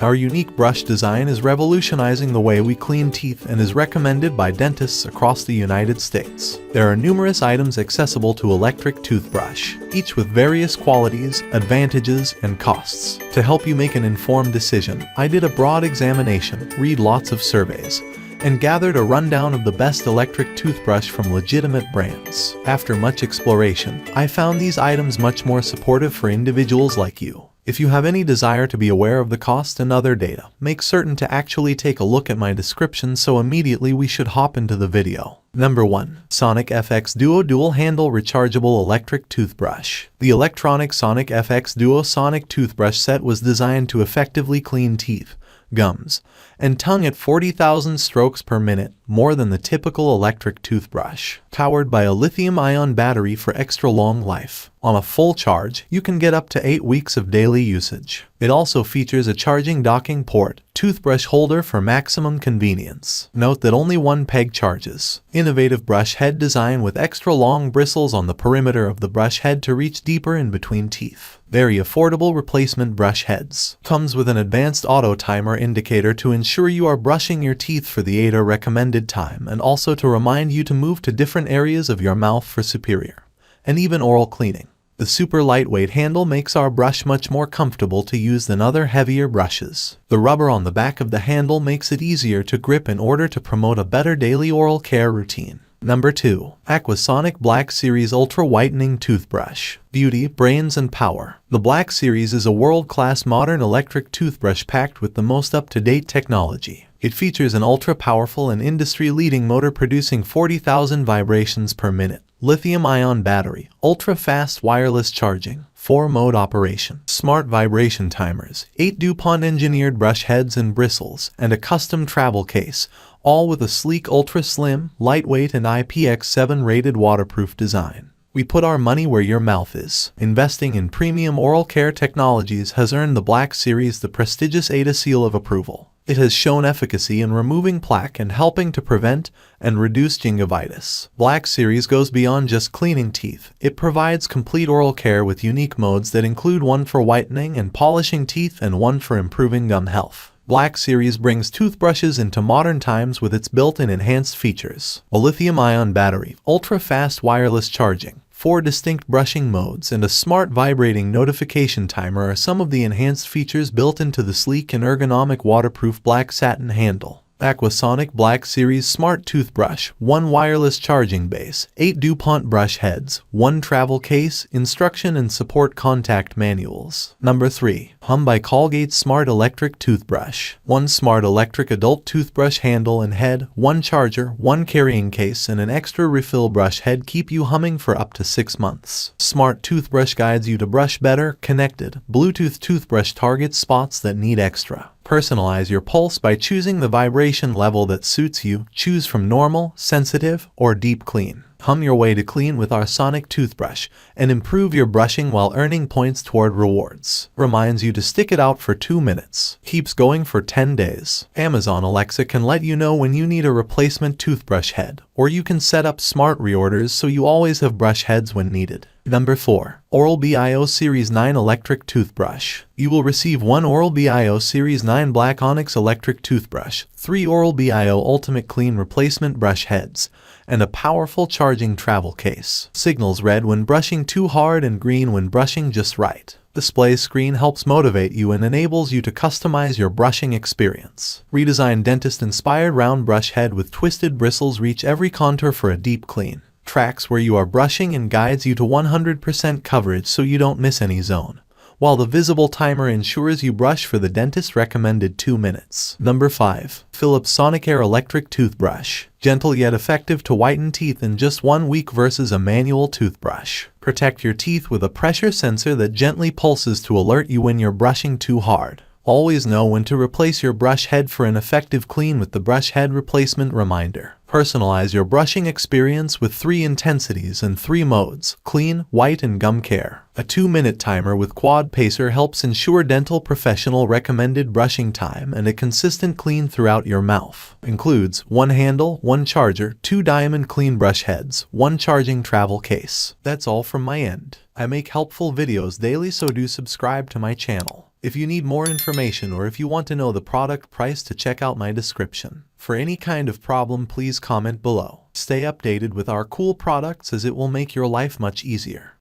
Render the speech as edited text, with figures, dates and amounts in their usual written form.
Our unique brush design is revolutionizing the way we clean teeth and is recommended by dentists across the United States. There are numerous items accessible to electric toothbrush, each with various qualities, advantages, and costs. To help you make an informed decision, I did a broad examination, read lots of surveys, and gathered a rundown of the best electric toothbrush from legitimate brands. After much exploration, I found these items much more supportive for individuals like you. If you have any desire to be aware of the cost and other data, make certain to actually take a look at my description, so immediately we should hop into the video. Number 1. Sonic FX Duo Dual Handle Rechargeable Electric Toothbrush. The electronic Sonic FX Duo Sonic Toothbrush set was designed to effectively clean teeth, gums, and tongue at 40,000 strokes per minute, more than the typical electric toothbrush. Powered by a lithium-ion battery for extra long life. On a full charge, you can get up to 8 weeks of daily usage. It also features a charging docking port, toothbrush holder for maximum convenience. Note that only one peg charges. Innovative brush head design with extra long bristles on the perimeter of the brush head to reach deeper in between teeth. Very affordable replacement brush heads. Comes with an advanced auto timer indicator to ensure you are brushing your teeth for the 8 recommended time, and also to remind you to move to different areas of your mouth for superior and even oral cleaning. The super lightweight handle makes our brush much more comfortable to use than other heavier brushes. The rubber on the back of the handle makes it easier to grip in order to promote a better daily oral care routine. Number 2. Aquasonic Black Series Ultra Whitening Toothbrush. Beauty, brains, and power. The Black Series is a world-class modern electric toothbrush packed with the most up-to-date technology. It features an ultra-powerful and industry-leading motor producing 40,000 vibrations per minute, lithium-ion battery, ultra-fast wireless charging, 4-mode operation, smart vibration timers, 8 DuPont-engineered brush heads and bristles, and a custom travel case, all with a sleek ultra-slim, lightweight, and IPX7 rated waterproof design. We put our money where your mouth is. Investing in premium oral care technologies has earned the Black Series the prestigious ADA seal of approval. It has shown efficacy in removing plaque and helping to prevent and reduce gingivitis. Black Series goes beyond just cleaning teeth. It provides complete oral care with unique modes that include one for whitening and polishing teeth and one for improving gum health. Black Series brings toothbrushes into modern times with its built-in enhanced features. A lithium-ion battery, ultra-fast wireless charging, 4 distinct brushing modes, and a smart vibrating notification timer are some of the enhanced features built into the sleek and ergonomic waterproof black satin handle. Aquasonic Black Series Smart Toothbrush, 1 wireless charging base, 8 DuPont brush heads, 1 travel case, instruction and support contact manuals. Number 3. Hum by Colgate Smart Electric Toothbrush. 1 smart electric adult toothbrush handle and head, 1 charger, 1 carrying case, and an extra refill brush head keep you humming for up to 6 months. Smart Toothbrush guides you to brush better, connected. Bluetooth toothbrush targets spots that need extra. Personalize your pulse by choosing the vibration level that suits you. Choose from normal, sensitive, or deep clean. Hum your way to clean with our Sonic toothbrush and improve your brushing while earning points toward rewards. Reminds you to stick it out for 2 minutes. Keeps going for 10 days. Amazon Alexa can let you know when you need a replacement toothbrush head, or you can set up smart reorders so you always have brush heads when needed. Number 4. Oral-B IO Series 9 Electric Toothbrush. You will receive 1 Oral-B IO Series 9 Black Onyx Electric Toothbrush, 3 Oral-B IO Ultimate Clean Replacement Brush Heads, and a powerful charging travel case. Signals red when brushing too hard and green when brushing just right. Display screen helps motivate you and enables you to customize your brushing experience. Redesigned dentist-inspired round brush head with twisted bristles reach every contour for a deep clean. Tracks where you are brushing and guides you to 100% coverage so you don't miss any zone, while the visible timer ensures you brush for the dentist recommended 2 minutes. Number 5. Philips Sonicare Electric Toothbrush. Gentle yet effective to whiten teeth in just 1 week versus a manual toothbrush. Protect your teeth with a pressure sensor that gently pulses to alert you when you're brushing too hard. Always know when to replace your brush head for an effective clean with the brush head replacement reminder. Personalize your brushing experience with 3 intensities and 3 modes: clean, white, and gum care. A 2-minute timer with quad pacer helps ensure dental professional recommended brushing time and a consistent clean throughout your mouth. Includes 1 handle, 1 charger, 2 diamond clean brush heads, 1 charging travel case. That's all from my end. I make helpful videos daily, so do subscribe to my channel. If you need more information or if you want to know the product price, to check out my description. For any kind of problem, please comment below. Stay updated with our cool products, as it will make your life much easier.